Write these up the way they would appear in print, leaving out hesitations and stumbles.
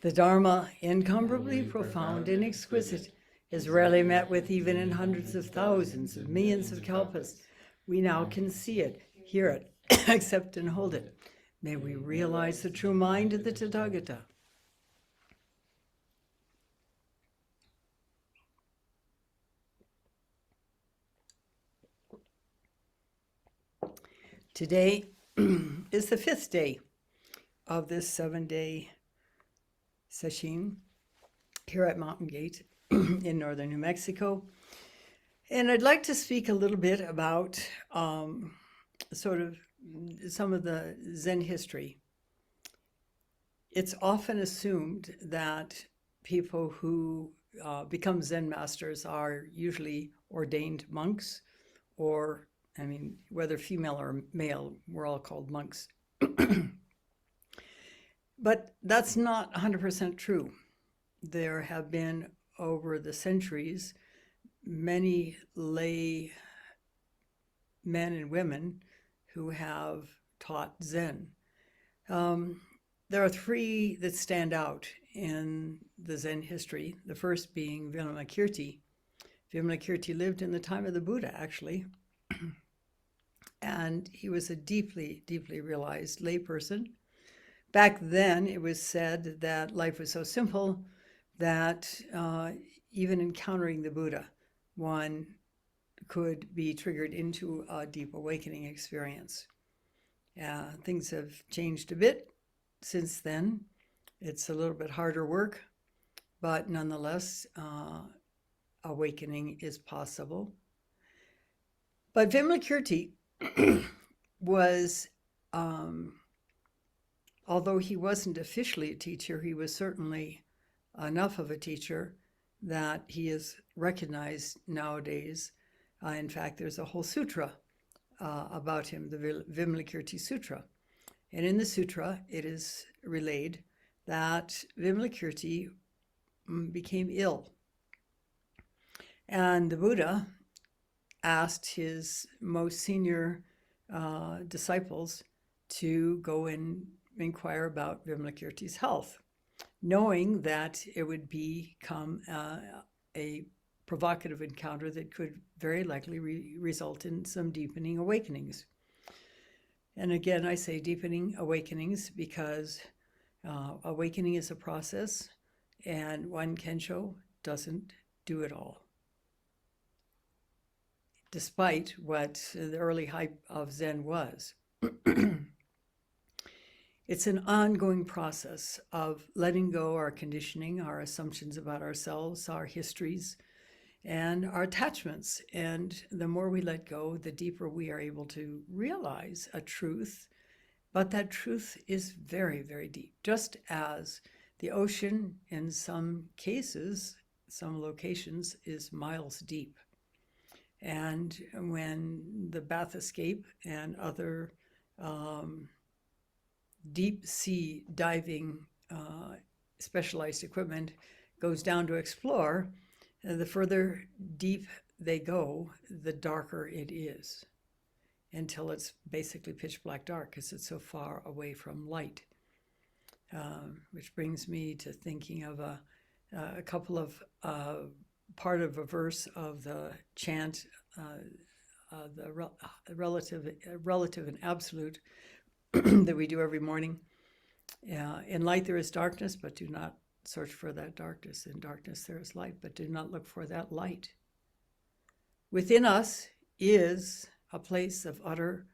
The Dharma, incomparably profound and exquisite, is rarely met with even in hundreds of thousands of millions of kalpas. We now can see it, hear it, accept and hold it. May we realize the true mind of the Tathagata. Today is the 5th day of this 7-day session here at Mountain Gate in northern New Mexico. And I'd like to speak a little bit about sort of some of the Zen history. It's often assumed that people who become Zen masters are usually ordained monks, or, I mean, whether female or male, we're all called monks. But that's not 100% true. There have been, over the centuries, many lay men and women who have taught Zen. There are 3 that stand out in the Zen history, the first being Vimilakirti. Vimilakirti lived in the time of the Buddha, actually, and he was a deeply, deeply realized layperson. Back then, it was said that life was so simple that even encountering the Buddha, one could be triggered into a deep awakening experience. Things have changed a bit since then. It's a little bit harder work, but nonetheless, awakening is possible. But Vimilakirti was, although he wasn't officially a teacher, he was certainly enough of a teacher that he is recognized nowadays. In fact, there's a whole sutra about him, the Vimilakirti Sutra. And in the sutra, it is relayed that Vimilakirti became ill. And the Buddha asked his most senior disciples to go and inquire about Vimilakirti's health, knowing that it would become a provocative encounter that could very likely result in some deepening awakenings. And again, I say deepening awakenings because awakening is a process, and one Kensho doesn't do it all. Despite what the early hype of Zen was. It's an ongoing process of letting go our conditioning, our assumptions about ourselves, our histories, and our attachments. And the more we let go, the deeper we are able to realize a truth. But that truth is very, very deep. Just as the ocean, in some cases, some locations, is miles deep. And when the bath escape and other deep sea diving specialized equipment goes down to explore, the further deep they go, the darker it is, until it's basically pitch black dark because it's so far away from light. Which brings me to thinking of a couple of part of a verse of the chant, the relative and absolute that we do every morning. In light there is darkness, but do not search for that darkness. In darkness there is light, but do not look for that light. Within us is a place of utter,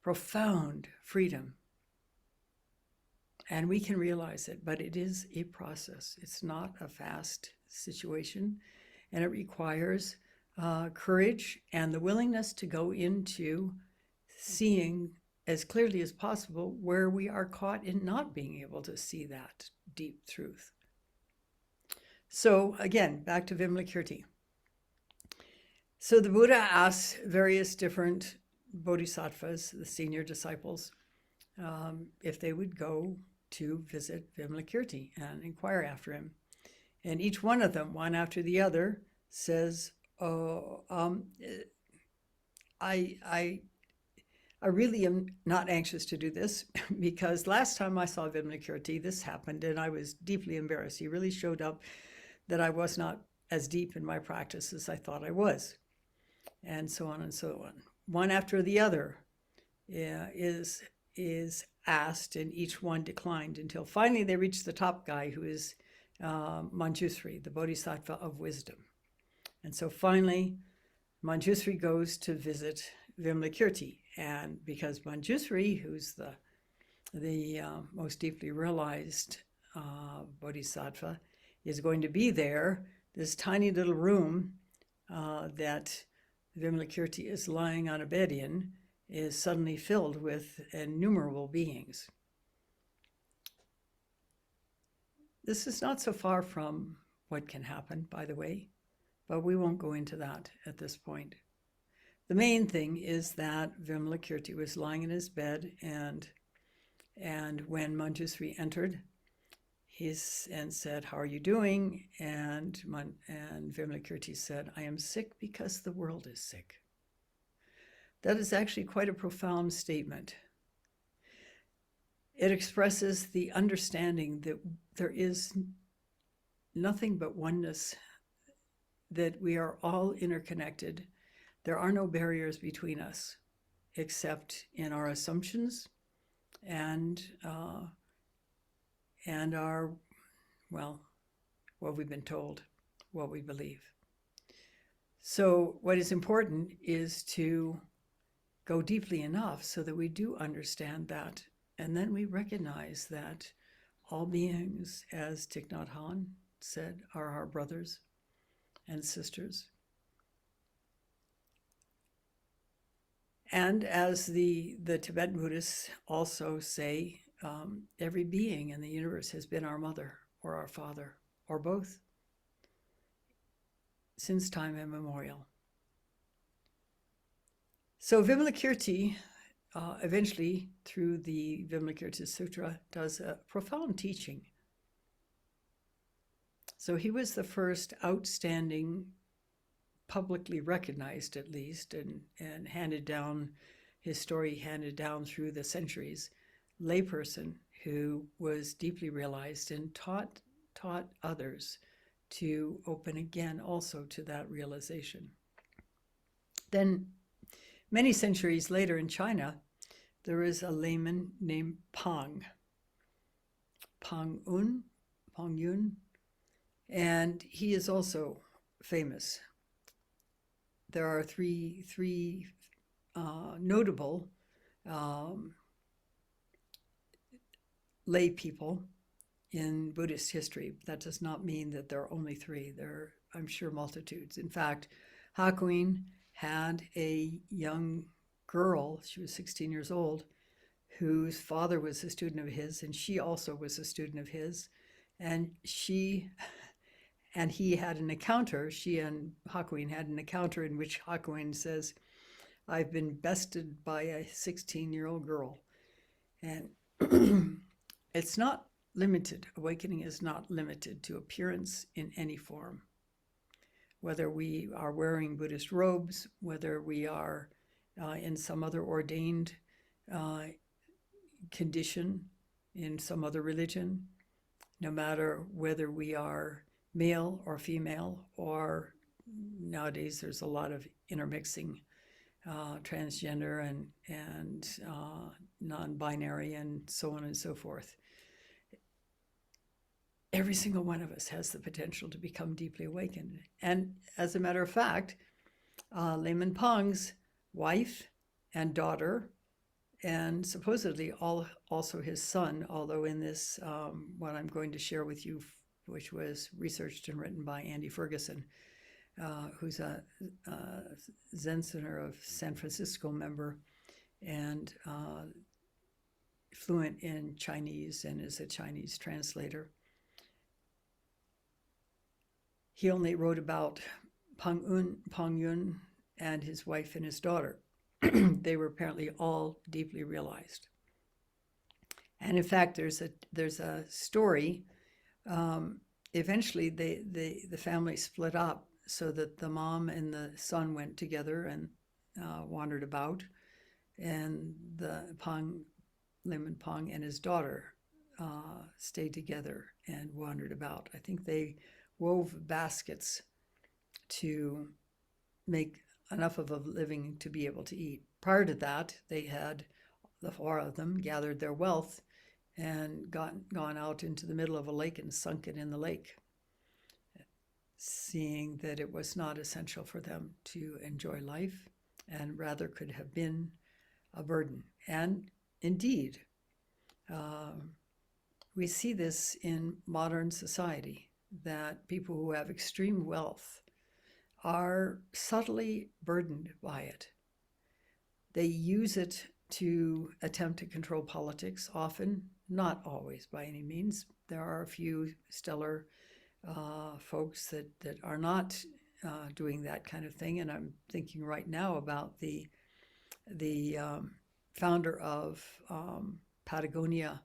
profound freedom. And we can realize it, but it is a process. It's not a fast situation, and it requires courage and the willingness to go into seeing as clearly as possible where we are caught in not being able to see that deep truth. So again, back to Vimilakirti. So the Buddha asks various different bodhisattvas, the senior disciples, if they would go to visit Vimilakirti and inquire after him. And each one of them, one after the other, says, I really am not anxious to do this because last time I saw Vimilakirti, this happened and I was deeply embarrassed. He really showed up that I was not as deep in my practice as I thought I was, and so on and so on. One after the other is asked, and each one declined until finally they reached the top guy, who is Manjusri, the Bodhisattva of wisdom. And so finally, Manjusri goes to visit Vimilakirti, and because Manjusri, who's the most deeply realized Bodhisattva, is going to be there, this tiny little room that Vimilakirti is lying on a bed in is suddenly filled with innumerable beings. This is not so far from what can happen, by the way, but we won't go into that at this point. The main thing is that Vimilakirti was lying in his bed, and when Manjusri entered, he said, "How are you doing?" And Vimilakirti said, "I am sick because the world is sick." That is actually quite a profound statement. It expresses the understanding that there is nothing but oneness, that we are all interconnected. There are no barriers between us, except in our assumptions and our, well, what we've been told, what we believe. So what is important is to go deeply enough so that we do understand that, and then we recognize that all beings, as Thich Nhat Hanh said, are our brothers and sisters. And as the Tibetan Buddhists also say, every being in the universe has been our mother or our father, or both, since time immemorial. So Vimilakirti, eventually, through the Vimilakirti Sutra, does a profound teaching. So he was the first outstanding, publicly recognized at least, and handed down, his story handed down through the centuries, layperson who was deeply realized and taught others to open again also to that realization. Then many centuries later in China, there is a layman named P'ang, P'ang Yun, and he is also famous. There are three notable lay people in Buddhist history. That does not mean that there are only three. There are, I'm sure, multitudes. In fact, Hakuin had a young girl, she was 16 years old, whose father was a student of his, and she also was a student of his. And he had an encounter, she and Hakuin had an encounter in which Hakuin says, "I've been bested by a 16-year-old girl." And it's not limited, awakening is not limited to appearance in any form. Whether we are wearing Buddhist robes, whether we are in some other ordained condition in some other religion, no matter whether we are male or female, or nowadays there's a lot of intermixing, transgender and non-binary and so on and so forth. Every single one of us has the potential to become deeply awakened. And as a matter of fact, Layman P'ang's wife and daughter, and supposedly also his son, although in this, what I'm going to share with you, which was researched and written by Andy Ferguson, who's a Zen Center of San Francisco member and fluent in Chinese and is a Chinese translator. He only wrote about P'ang Yun and his wife and his daughter. They were apparently all deeply realized. And in fact, there's a story. Eventually, the family split up so that the mom and the son went together and wandered about. and Layman P'ang and his daughter stayed together and wandered about. I think they wove baskets to make enough of a living to be able to eat. Prior to that, they had, the four of them, gathered their wealth and gone out into the middle of a lake and sunk it in the lake, seeing that it was not essential for them to enjoy life and rather could have been a burden. And indeed, we see this in modern society, that people who have extreme wealth are subtly burdened by it. They use it to attempt to control politics, often, not always by any means. There are a few stellar folks that are not doing that kind of thing, and I'm thinking right now about the founder of Patagonia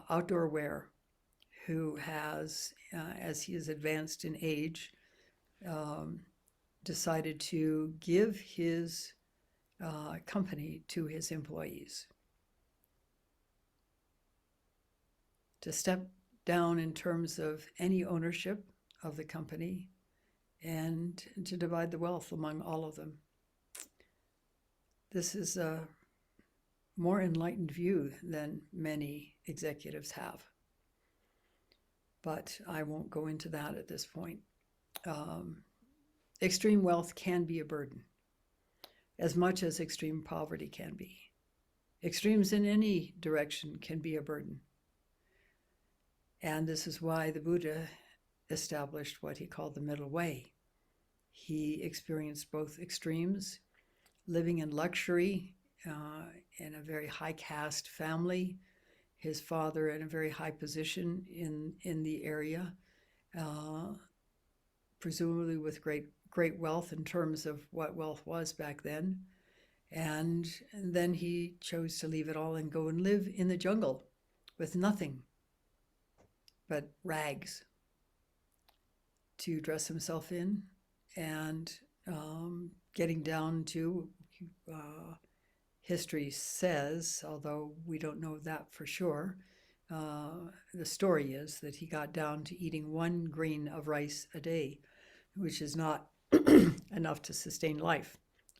outdoor wear, who has, as he is advanced in age, decided to give his company to his employees, to step down in terms of any ownership of the company and to divide the wealth among all of them. This is a more enlightened view than many executives have, but I won't go into that at this point. Extreme wealth can be a burden, as much as extreme poverty can be. Extremes in any direction can be a burden. And this is why the Buddha established what he called the middle way. He experienced both extremes, living in luxury in a very high caste family, his father in a very high position in the area, presumably with great wealth in terms of what wealth was back then. And then he chose to leave it all and go and live in the jungle with nothing but rags to dress himself in, and getting down to, history says, although we don't know that for sure, the story is that he got down to eating 1 grain of rice a day, which is not enough to sustain life.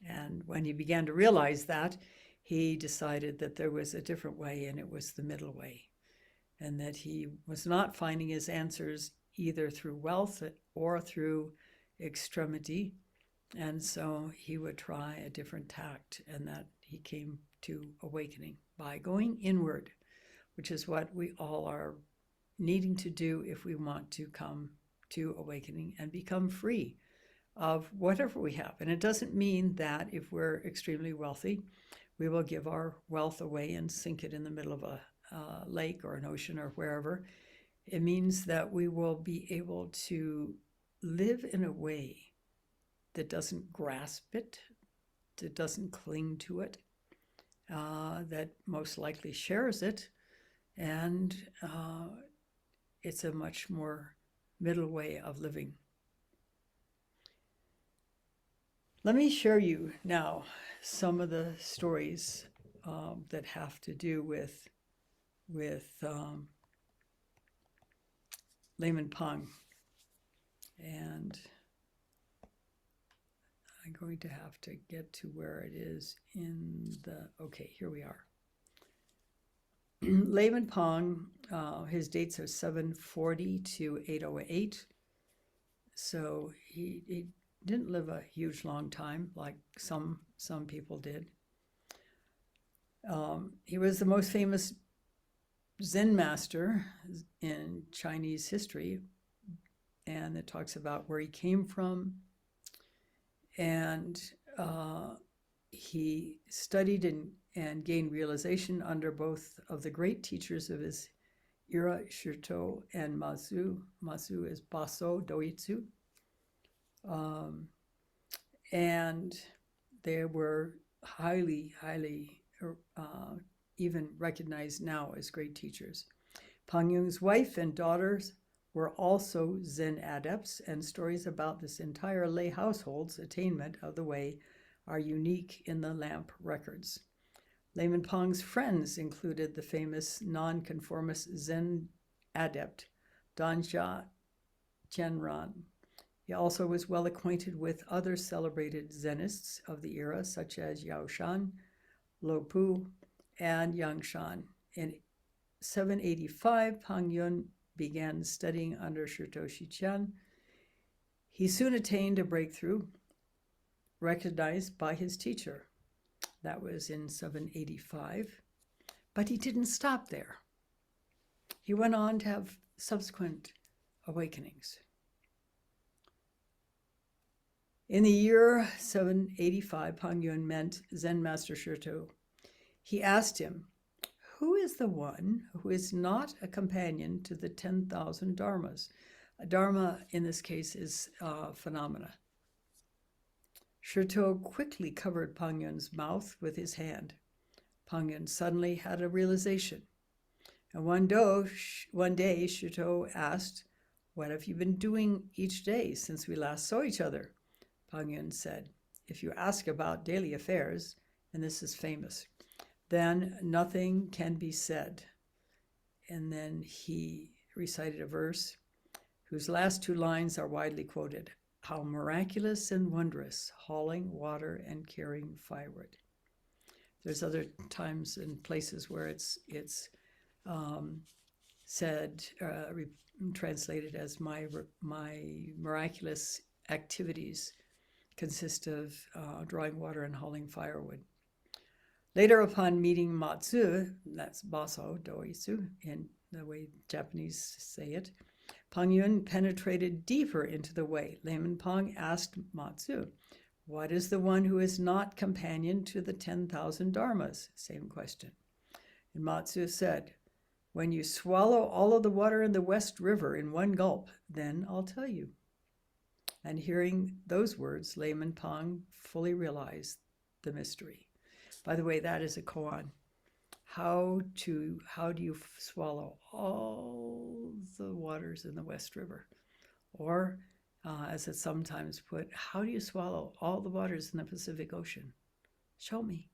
And when he began to realize that, he decided that there was a different way, and it was the middle way, and that he was not finding his answers either through wealth or through extremity, and so he would try a different tact, and that he came to awakening by going inward, which is what we all are needing to do if we want to come to awakening and become free of whatever we have. And it doesn't mean that if we're extremely wealthy, we will give our wealth away and sink it in the middle of a lake or an ocean or wherever. It means that we will be able to live in a way that doesn't grasp it, that doesn't cling to it, that most likely shares it, and it's a much more middle way of living. Let me share you now some of the stories that have to do with Layman P'ang, and I'm going to have to get to where it is in the, okay, here we are. Layman P'ang, his dates are 740 to 808, so he didn't live a huge long time like some people did. He was the most famous Zen master in Chinese history, and it talks about where he came from, and he studied and gained realization under both of the great teachers of his era, Shito and Mazu. Mazu is Baso Doitsu. And they were highly even recognized now as great teachers. P'ang Yung's wife and daughters were also Zen adepts, and stories about this entire lay household's attainment of the way are unique in the lamp records. Layman P'ang's friends included the famous nonconformist Zen adept Danja Chenran. He also was well acquainted with other celebrated Zenists of the era, such as Yao Shan, Lo Pu, and Yang Shan. In 785, P'ang Yun began studying under Shitoshi Chen. He soon attained a breakthrough, recognized by his teacher. That was in 785. But he didn't stop there. He went on to have subsequent awakenings. In the year 785, P'ang Yun met Zen Master Shito. He asked him, "Who is the one who is not a companion to the 10,000 dharmas?" A dharma, in this case, is phenomena. Shito quickly covered P'ang Yun's mouth with his hand. P'ang Yun suddenly had a realization. And one day, Shito asked, "What have you been doing each day since we last saw each other?" P'ang Yun said, "If you ask about daily affairs," and this is famous, "then nothing can be said." And then he recited a verse whose last two lines are widely quoted. "How miraculous and wondrous, hauling water and carrying firewood." There's other times and places where it's said, translated as my miraculous activities consist of drawing water and hauling firewood. Later, upon meeting Matsu, that's Baso Doisu in the way Japanese say it, P'ang Yun penetrated deeper into the way. Layman P'ang asked Matsu, "What is the one who is not companion to the 10,000 dharmas?" Same question. And Matsu said, "When you swallow all of the water in the West River in one gulp, then I'll tell you." And hearing those words, Layman P'ang fully realized the mystery. By the way, that is a koan. How do you swallow all the waters in the West River? Or, as it's sometimes put, how do you swallow all the waters in the Pacific Ocean? Show me.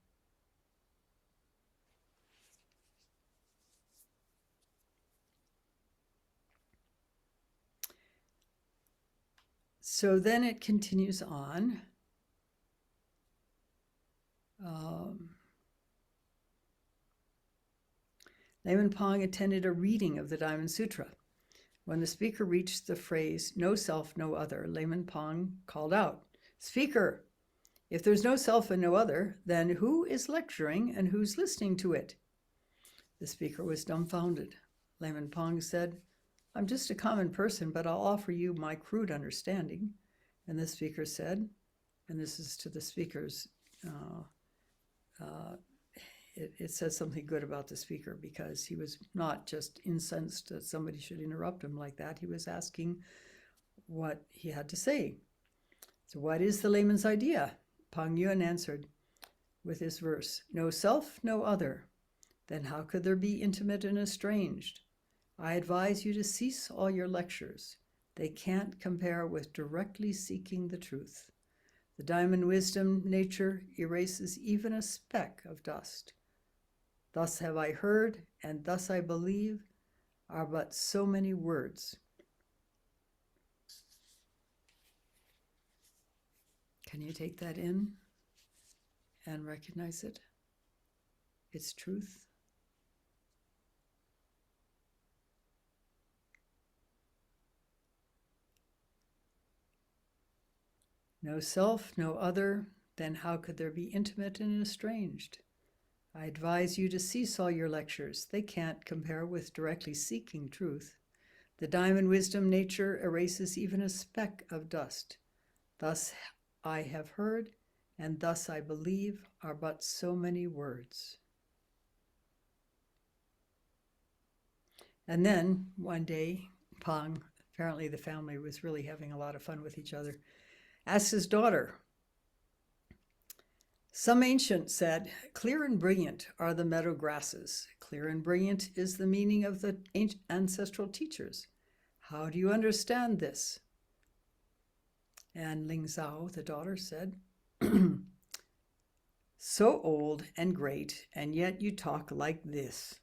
So then it continues on. Layman P'ang attended a reading of the Diamond Sutra. When the speaker reached the phrase, "no self, no other," Layman P'ang called out, "Speaker, if there's no self and no other, then who is lecturing and who's listening to it?" The speaker was dumbfounded. Layman P'ang said, "I'm just a common person, but I'll offer you my crude understanding." And the speaker said, and this is to the speaker's, it says something good about the speaker, because he was not just incensed that somebody should interrupt him like that. He was asking what he had to say. So what is the layman's idea? P'ang Yun answered with this verse, "No self, no other. Then how could there be intimate and estranged? I advise you to cease all your lectures. They can't compare with directly seeking the truth. The diamond wisdom nature erases even a speck of dust. Thus have I heard, and thus I believe, are but so many words." Can you take that in and recognize it? Its truth. No self, no other, then how could there be intimate and estranged? I advise you to cease all your lectures. They can't compare with directly seeking truth. The diamond wisdom nature erases even a speck of dust. Thus I have heard, and thus I believe, are but so many words. And then one day, P'ang, apparently the family was really having a lot of fun with each other, asked his daughter, "Some ancient said, 'Clear and brilliant are the meadow grasses. Clear and brilliant is the meaning of the ancestral teachers. How do you understand this?' And Ling Zhao, the daughter, said, So old and great, and yet you talk like this.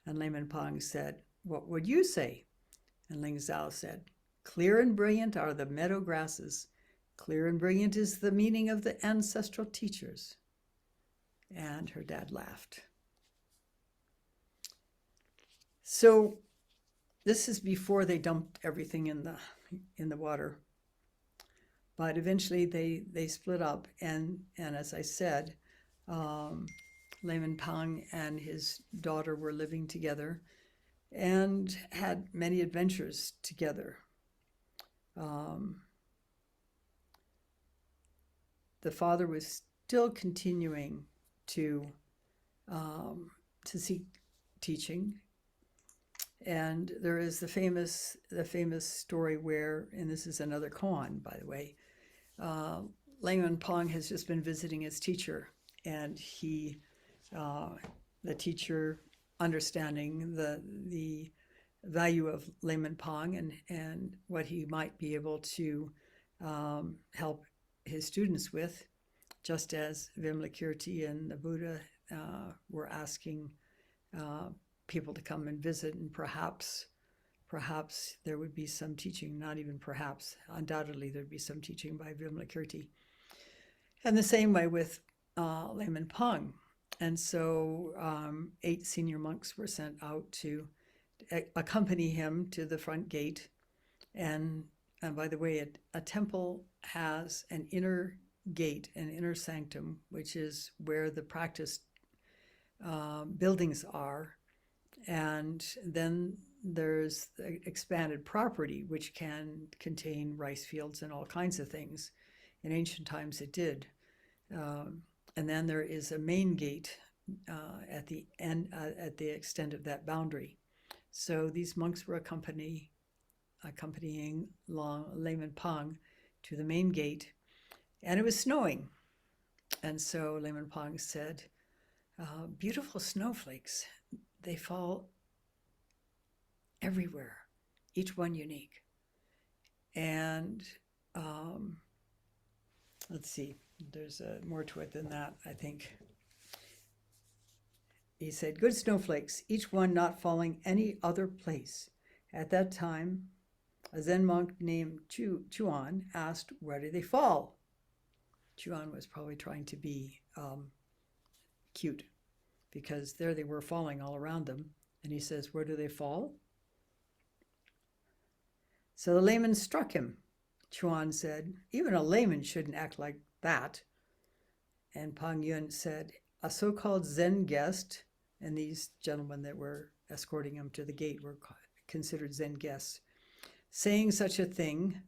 And Layman P'ang said, what would you say? And Ling Zhao said, clear and brilliant are the meadow grasses. Clear and brilliant is the meaning of the ancestral teachers. And her dad laughed. So this is before they dumped everything in the water. But eventually they split up, and as I said, Layman P'ang and his daughter were living together and had many adventures together. The father was still continuing to seek teaching, and there is the famous story where, and this is another koan, by the way. Layman P'ang has just been visiting his teacher, and the teacher, understanding the value of Layman P'ang and what he might be able to help his students with, just as Vimilakirti and the Buddha were asking people to come and visit, and perhaps there would be some teaching, not even perhaps, undoubtedly there'd be some teaching by Vimilakirti. And the same way with Layman P'ang. And so 8 senior monks were sent out to accompany him to the front gate. And by the way, a temple has an inner gate, an inner sanctum, which is where the practice buildings are. And then there's the expanded property, which can contain rice fields and all kinds of things. In ancient times it did. And then there is a main gate at the end, at the extent of that boundary. So these monks were accompanying Layman P'ang to the main gate, and it was snowing. And so Layman P'ang said, beautiful snowflakes, they fall everywhere, each one unique. And let's see, there's more to it than that, I think. He said, good snowflakes, each one not falling any other place. At that time, a Zen monk named Chuan asked, where do they fall? Chuan was probably trying to be cute, because there they were falling all around them. And he says, where do they fall? So the layman struck him. Chuan said, even a layman shouldn't act like that. And P'ang Yun said, a so-called Zen guest, and these gentlemen that were escorting him to the gate were considered Zen guests, saying such a thing,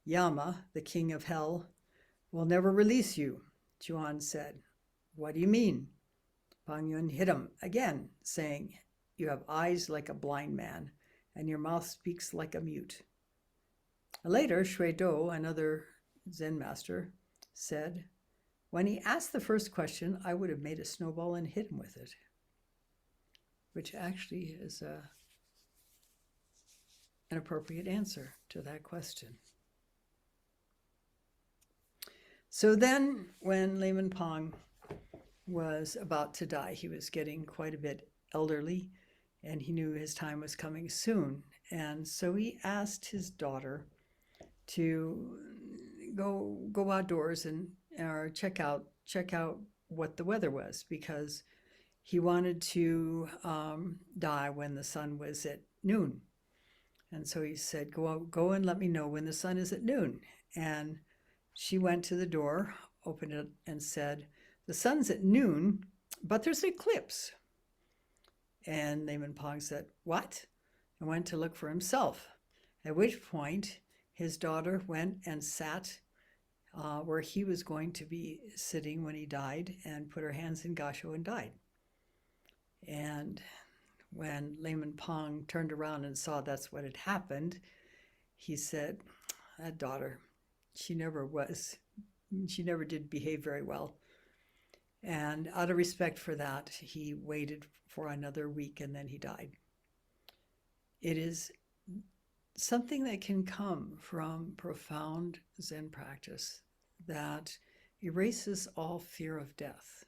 Yama, the king of hell, will never release you. Chuan said, what do you mean? P'ang Yun hit him again, saying, you have eyes like a blind man, and your mouth speaks like a mute. Later, Shui Do, another Zen master, said, when he asked the first question, I would have made a snowball and hit him with it, which actually is an appropriate answer to that question. So then, when Layman P'ang was about to die, he was getting quite a bit elderly, and he knew his time was coming soon. And so he asked his daughter to go outdoors and check out what the weather was, because he wanted to die when the sun was at noon. And so he said, go and let me know when the sun is at noon. And she went to the door, opened it, and said, the sun's at noon, but there's an eclipse. And Layman P'ang said, what? And went to look for himself. At which point, his daughter went and sat where he was going to be sitting when he died, and put her hands in gasho and died. And when Layman P'ang turned around and saw that's what had happened, he said, that daughter, she never did behave very well. And out of respect for that, he waited for another week, and then he died. It is something that can come from profound Zen practice, that erases all fear of death.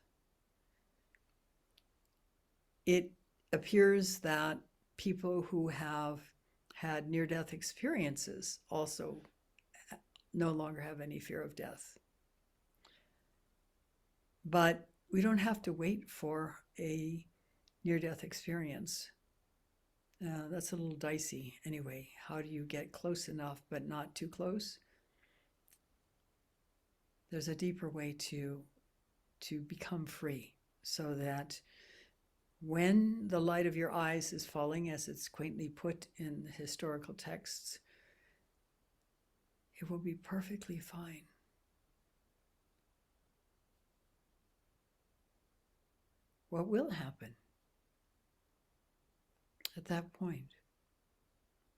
It appears that people who have had near-death experiences also no longer have any fear of death. But we don't have to wait for a near-death experience. That's a little dicey anyway. How do you get close enough but not too close? There's a deeper way to become free, so that when the light of your eyes is falling, as it's quaintly put in the historical texts, it will be perfectly fine. What will happen at that point?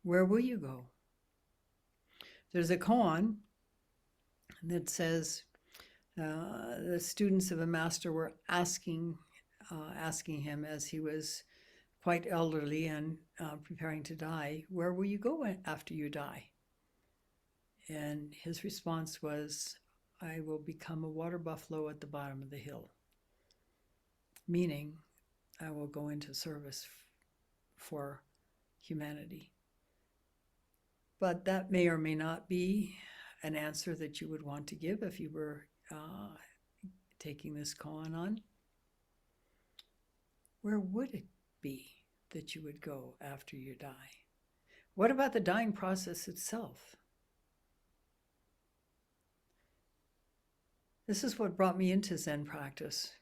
Where will you go? There's a koan that says the students of a master were asking him, as he was quite elderly and preparing to die, where will you go after you die? And his response was, I will become a water buffalo at the bottom of the hill. Meaning, I will go into service for humanity. But that may or may not be an answer that you would want to give if you were taking this koan on. Where would it be that you would go after you die? What about the dying process itself? This is what brought me into Zen practice.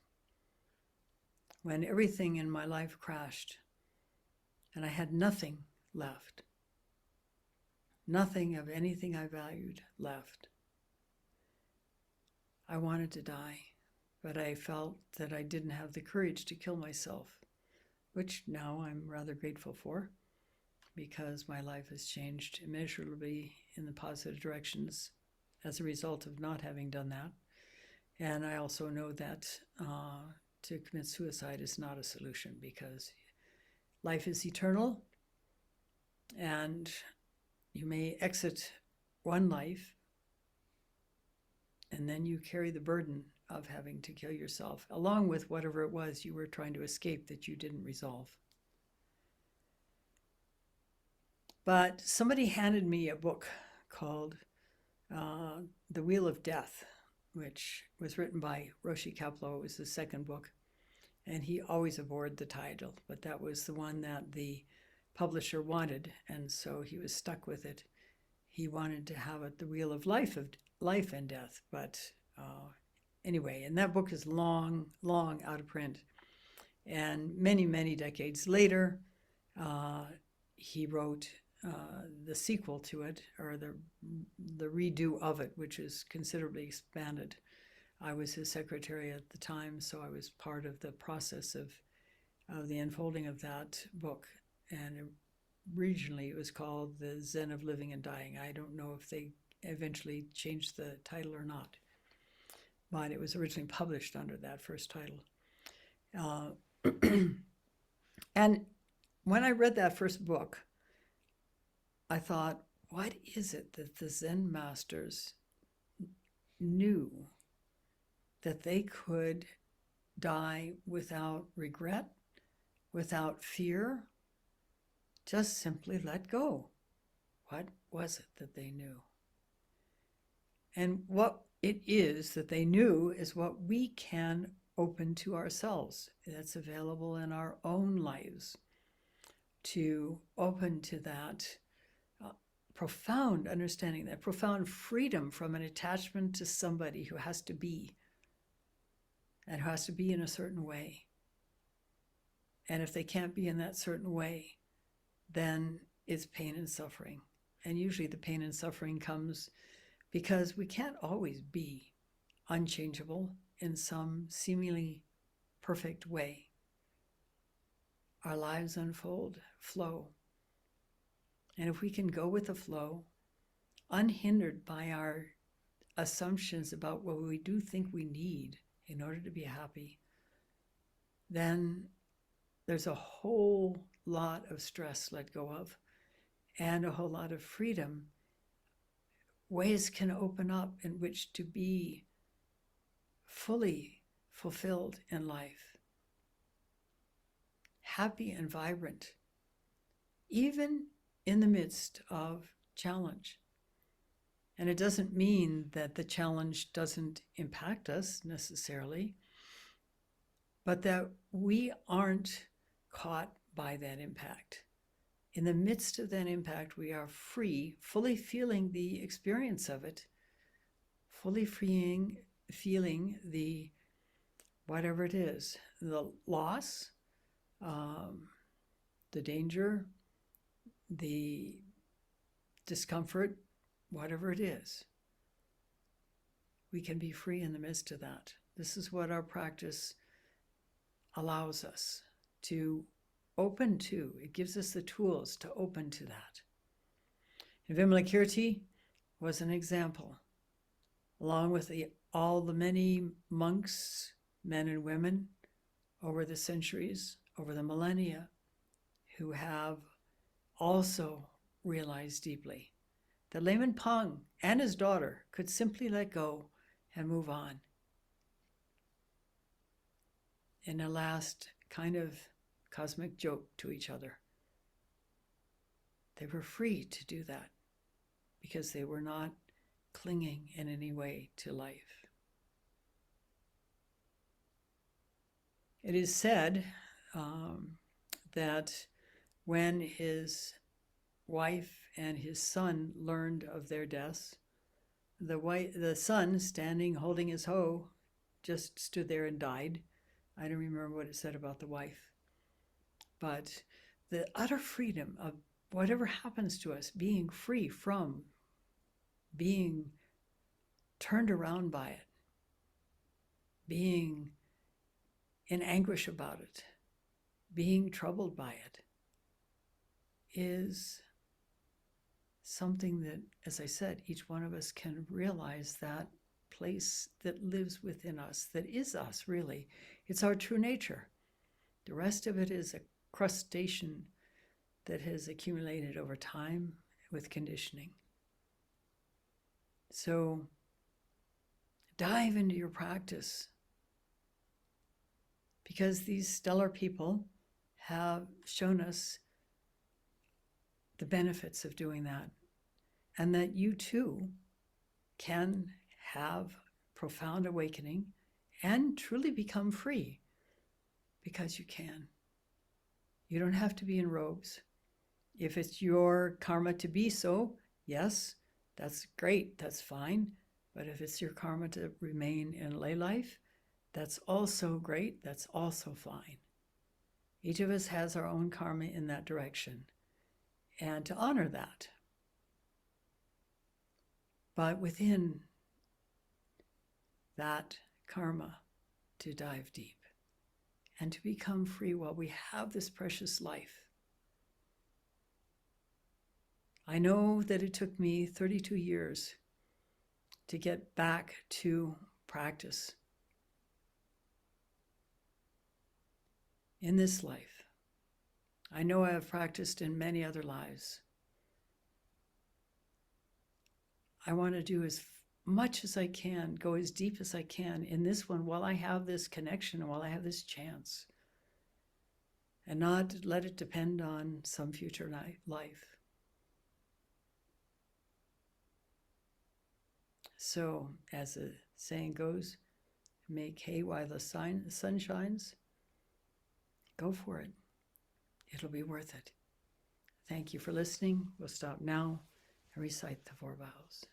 When everything in my life crashed and I had nothing left, nothing of anything I valued left. I wanted to die, but I felt that I didn't have the courage to kill myself, which now I'm rather grateful for, because my life has changed immeasurably in the positive directions as a result of not having done that. And I also know that to commit suicide is not a solution, because life is eternal, and you may exit one life and then you carry the burden of having to kill yourself, along with whatever it was you were trying to escape that you didn't resolve. But somebody handed me a book called The Wheel of Death, which was written by Roshi Kapleau. It was the second book, and he always abhorred the title, but that was the one that the publisher wanted, and so he was stuck with it. He wanted to have it The Wheel of Life and Death, but anyway, and that book is long, long out of print. And many, many decades later, he wrote the sequel to it, or the redo of it, which is considerably expanded. I was his secretary at the time, so I was part of the process of the unfolding of that book. And originally it was called The Zen of Living and Dying. I don't know if they eventually changed the title or not, but it was originally published under that first title. And when I read that first book, I thought, what is it that the Zen masters knew that they could die without regret, without fear, just simply let go? What was it that they knew? And what it is that they knew is what we can open to ourselves. That's available in our own lives, to open to that profound understanding, that profound freedom from an attachment to somebody who has to be, and who has to be in a certain way. And if they can't be in that certain way, then it's pain and suffering. And usually the pain and suffering comes because we can't always be unchangeable in some seemingly perfect way. Our lives unfold, flow. And if we can go with the flow, unhindered by our assumptions about what we do think we need in order to be happy, then there's a whole lot of stress let go of, and a whole lot of freedom. Ways can open up in which to be fully fulfilled in life, happy and vibrant, even in the midst of challenge. And it doesn't mean that the challenge doesn't impact us necessarily, but that we aren't caught by that impact. In the midst of that impact, we are free, fully feeling the experience of it, fully feeling the whatever it is, the loss, the danger, the discomfort, whatever it is. We can be free in the midst of that. This is what our practice allows us to open to. It gives us the tools to open to that. And Vimilakirti was an example, along with all the many monks, men and women, over the centuries, over the millennia, who have also realized deeply that Layman P'ang and his daughter could simply let go and move on. In a last kind of cosmic joke to each other, they were free to do that because they were not clinging in any way to life. It is said that when his wife and his son learned of their deaths, the son, standing holding his hoe, just stood there and died. I don't remember what it said about the wife. But the utter freedom of whatever happens to us, being free from being turned around by it, being in anguish about it, being troubled by it, is something that, as I said, each one of us can realize that place that lives within us, that is us, really. It's our true nature. The rest of it is a crustation that has accumulated over time with conditioning. So dive into your practice, because these stellar people have shown us the benefits of doing that, and that you too can have profound awakening and truly become free, because you can. You don't have to be in robes. If it's your karma to be so, yes, that's great, that's fine. But if it's your karma to remain in lay life, that's also great, that's also fine. Each of us has our own karma in that direction, and to honor that. But within that karma, to dive deep and to become free while we have this precious life. I know that it took me 32 years to get back to practice in this life. I know I have practiced in many other lives. I want to do as much as I can, go as deep as I can in this one while I have this connection, while I have this chance, and not let it depend on some future life. So, as the saying goes, make hay while the sun shines. Go for it. It'll be worth it. Thank you for listening. We'll stop now and recite the 4 vows.